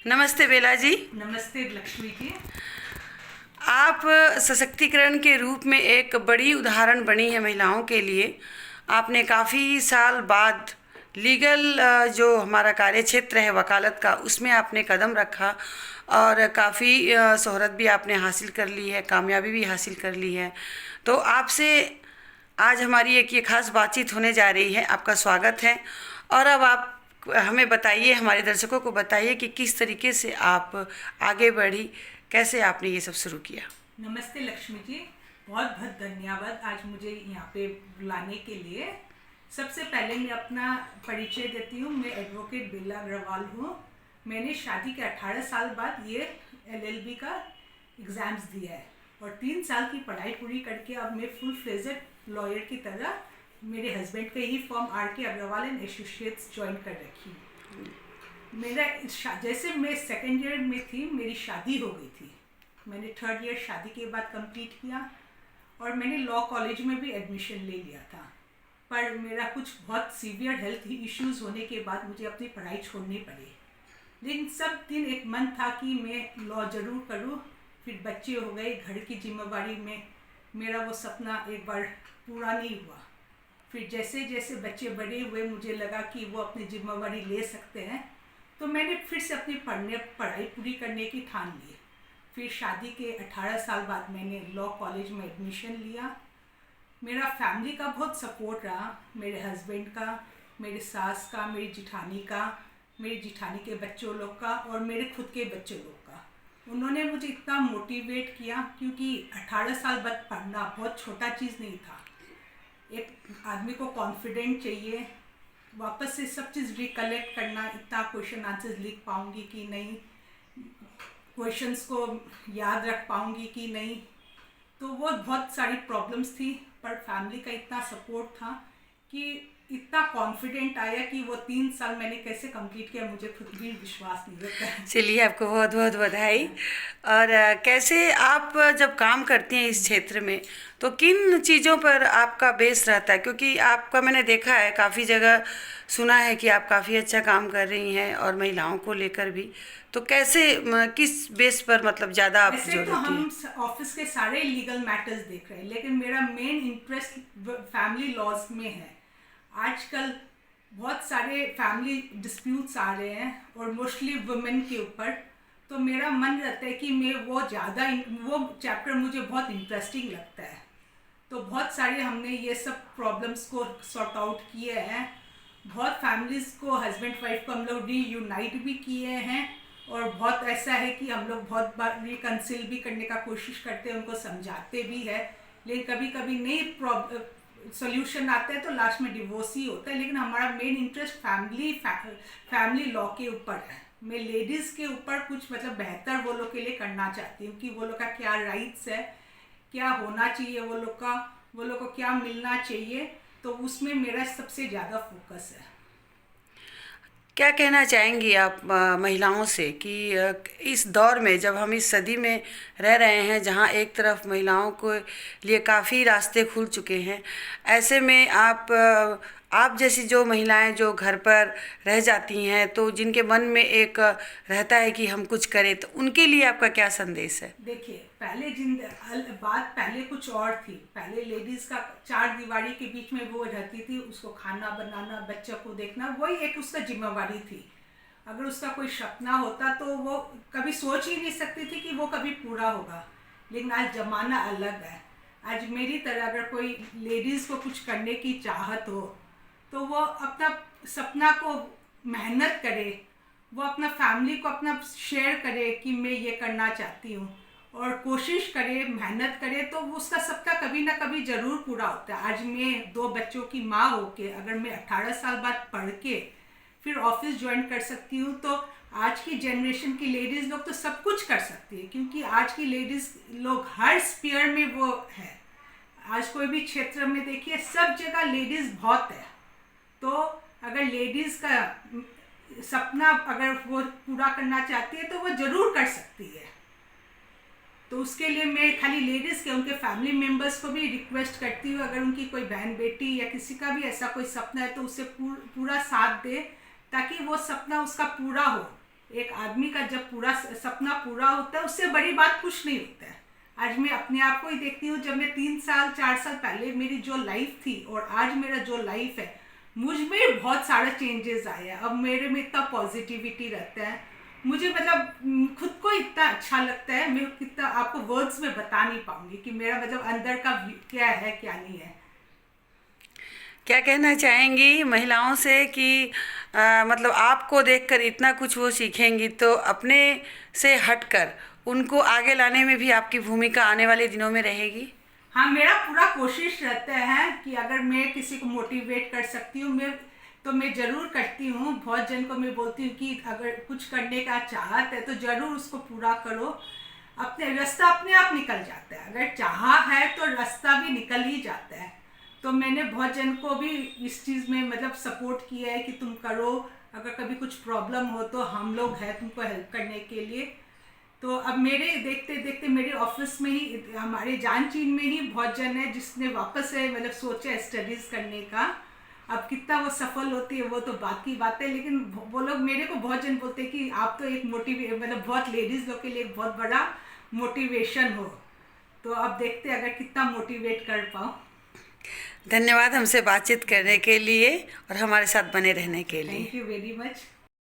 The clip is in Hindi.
नमस्ते बेला जी। नमस्ते लक्ष्मी जी। आप सशक्तिकरण के रूप में एक बड़ी उदाहरण बनी है महिलाओं के लिए। आपने काफ़ी साल बाद लीगल जो हमारा कार्य क्षेत्र है वकालत का, उसमें आपने कदम रखा और काफ़ी शोहरत भी आपने हासिल कर ली है, कामयाबी भी हासिल कर ली है। तो आपसे आज हमारी एक ये खास बातचीत होने जा रही है। आपका स्वागत है। और अब आप हमें बताइए, हमारे दर्शकों को बताइए कि किस तरीके से आप आगे बढ़ी, कैसे आपने ये सब शुरू किया। नमस्ते लक्ष्मी जी, बहुत बहुत धन्यवाद आज मुझे यहाँ पे बुलाने के लिए। सबसे पहले मैं अपना परिचय देती हूँ। मैं एडवोकेट बेला अग्रवाल हूँ। मैंने शादी के 18 साल बाद ये LLB का एग्ज़ाम्स दिया है और 3 साल की पढ़ाई पूरी करके अब मैं फुल फ्लेजेड लॉयर की तरह मेरे हस्बैंड का ही firm RK Agarwal and associates join कर रखी हूँ। मेरा जैसे मैं सेकेंड ईयर में थी, मेरी शादी हो गई थी। मैंने थर्ड ईयर शादी के बाद कंप्लीट किया और मैंने लॉ कॉलेज में भी एडमिशन ले लिया था। पर मेरा कुछ बहुत सीवियर हेल्थ इश्यूज होने के बाद मुझे अपनी पढ़ाई छोड़नी पड़ी। लेकिन सब दिन एक मन था कि मैं लॉ ज़रूर करूँ। फिर बच्चे हो गए, घर की जिम्मेवारी में मेरा वो सपना एक बार पूरा नहीं हुआ। फिर जैसे जैसे बच्चे बड़े हुए मुझे लगा कि वो अपनी जिम्मेवारी ले सकते हैं, तो मैंने फिर से अपनी पढ़ाई पूरी करने की ठान ली। फिर शादी के 18 साल बाद मैंने लॉ कॉलेज में एडमिशन लिया। मेरा फैमिली का बहुत सपोर्ट रहा, मेरे हस्बैंड का, मेरे सास का, मेरी जिठानी का, मेरी जिठानी के बच्चों लोग का और मेरे खुद के बच्चों लोग का। उन्होंने मुझे इतना मोटिवेट किया क्योंकि 18 साल बाद पढ़ना बहुत छोटा चीज़ नहीं था। एक आदमी को कॉन्फिडेंट चाहिए, वापस से सब चीज़ रिकलेक्ट करना, इतना क्वेश्चन आंसर्स लिख पाऊँगी कि नहीं, क्वेश्चंस को याद रख पाऊँगी कि नहीं, तो वो बहुत सारी प्रॉब्लम्स थी। पर फैमिली का इतना सपोर्ट था कि इतना कॉन्फिडेंट आया कि वो 3 साल मैंने कैसे कंप्लीट किया, मुझे खुद भी विश्वास नहीं होता। चलिए, आपको बहुत बहुत बधाई। और कैसे आप जब काम करती हैं इस क्षेत्र में, तो किन चीज़ों पर आपका बेस रहता है? क्योंकि आपका मैंने देखा है, काफ़ी जगह सुना है कि आप काफ़ी अच्छा काम कर रही हैं और महिलाओं को लेकर भी। तो कैसे किस बेस पर मतलब ज़्यादा आप वैसे जोर तो देती हैं? हम ऑफिस के सारे लीगल मैटर्स देख रहे हैं, लेकिन मेरा मेन इंटरेस्ट फैमिली लॉज में है। आजकल बहुत सारे फैमिली डिस्प्यूट्स आ रहे हैं और मोस्टली वुमेन के ऊपर। तो मेरा मन रहता है कि मैं वो चैप्टर मुझे बहुत इंटरेस्टिंग लगता है। तो बहुत सारे हमने ये सब प्रॉब्लम्स को सॉर्ट आउट किए हैं। बहुत फैमिलीज़ को, हस्बैंड वाइफ को हम लोग रीयूनाइट भी किए हैं और बहुत ऐसा है कि हम लोग बहुत बार रिकंसिल भी करने का कोशिश करते हैं, उनको समझाते भी है। लेकिन कभी कभी नहीं सोल्यूशन आता है तो लास्ट में डिवोर्स ही होता है। लेकिन हमारा मेन इंटरेस्ट फैमिली लॉ के ऊपर है। मैं लेडीज़ के ऊपर कुछ मतलब बेहतर वो लोग के लिए करना चाहती हूँ कि वो लोग का क्या राइट्स है, क्या होना चाहिए, वो लोग को क्या मिलना चाहिए। तो उसमें मेरा सबसे ज़्यादा फोकस है। क्या कहना चाहेंगी आप महिलाओं से कि इस दौर में, जब हम इस सदी में रह रहे हैं जहां एक तरफ महिलाओं को लिए काफ़ी रास्ते खुल चुके हैं, ऐसे में आप जैसी जो महिलाएं जो घर पर रह जाती हैं, तो जिनके मन में एक रहता है कि हम कुछ करें, तो उनके लिए आपका क्या संदेश है? देखिए, बात पहले कुछ और थी। पहले लेडीज का 4 दीवारी के बीच में वो रहती थी, उसको खाना बनाना, बच्चों को देखना, वही एक उसका जिम्मेवारी थी। अगर उसका कोई सपना होता तो वो कभी सोच ही नहीं सकती थी कि वो कभी पूरा होगा। लेकिन आज ज़माना अलग है। आज मेरी तरह अगर कोई लेडीज़ को कुछ करने की चाहत हो तो वो अपना सपना को मेहनत करे, वो अपना फैमिली को अपना शेयर करे कि मैं ये करना चाहती हूँ और कोशिश करे, मेहनत करे, तो उसका सपना कभी ना कभी ज़रूर पूरा होता है। आज मैं 2 बच्चों की माँ होके अगर मैं 18 साल बाद पढ़ के फिर ऑफिस ज्वाइन कर सकती हूँ, तो आज की जनरेशन की लेडीज़ लोग तो सब कुछ कर सकती है। क्योंकि आज की लेडीज़ लोग हर स्पीयर में वो है। आज कोई भी क्षेत्र में देखिए, सब जगह लेडीज़ बहुत है। तो अगर लेडीज़ का सपना अगर वो पूरा करना चाहती है तो वो ज़रूर कर सकती है। तो उसके लिए मैं खाली लेडीज़ के, उनके फैमिली मेम्बर्स को भी रिक्वेस्ट करती हूँ, अगर उनकी कोई बहन बेटी या किसी का भी ऐसा कोई सपना है तो उसे पूरा साथ दे, ताकि वो सपना उसका पूरा हो। एक आदमी का जब पूरा सपना पूरा होता है उससे बड़ी बात कुछ नहीं होता है। आज मैं अपने आप को ही देखती हूँ, जब मैं 3 साल 4 साल पहले मेरी जो लाइफ थी और आज मेरा जो लाइफ है, मुझ में बहुत सारे चेंजेस आए हैं। अब मेरे में इतना पॉजिटिविटी रहता है, मुझे मतलब खुद को इतना अच्छा लगता है, मैं कितना आपको वर्ड्स में बता नहीं पाऊंगी कि मेरा मतलब अंदर का क्या है क्या नहीं है। क्या कहना चाहेंगी महिलाओं से कि मतलब आपको देखकर इतना कुछ वो सीखेंगी तो अपने से हटकर उनको आगे लाने में भी आपकी भूमिका आने वाले दिनों में रहेगी? हाँ, मेरा पूरा कोशिश रहता है कि अगर मैं किसी को मोटिवेट कर सकती हूँ मैं ज़रूर करती हूँ। बहुत जन को मैं बोलती हूँ कि अगर कुछ करने का चाहत है तो ज़रूर उसको पूरा करो, अपने रास्ता अपने आप निकल जाता है। अगर चाहा है तो रास्ता भी निकल ही जाता है। तो मैंने बहुत जन को भी इस चीज़ में मतलब सपोर्ट किया है कि तुम करो, अगर कभी कुछ प्रॉब्लम हो तो हम लोग हैं तुमको हेल्प करने के लिए। तो अब मेरे देखते देखते मेरे ऑफिस में ही, हमारे जानचीन में ही बहुत जन है जिसने वापस से मतलब सोचा है स्टडीज़ करने का। अब कितना वो सफल होती है वो तो बात की बात है, लेकिन वो लोग मेरे को बहुत जन बोलते हैं कि आप तो एक मतलब बहुत लेडीज़ लोग के लिए एक बहुत बड़ा मोटिवेशन हो। तो अब देखते हैं अगर कितना मोटिवेट कर पाऊँ। धन्यवाद हमसे बातचीत करने के लिए और हमारे साथ बने रहने के लिए। Thank you very much.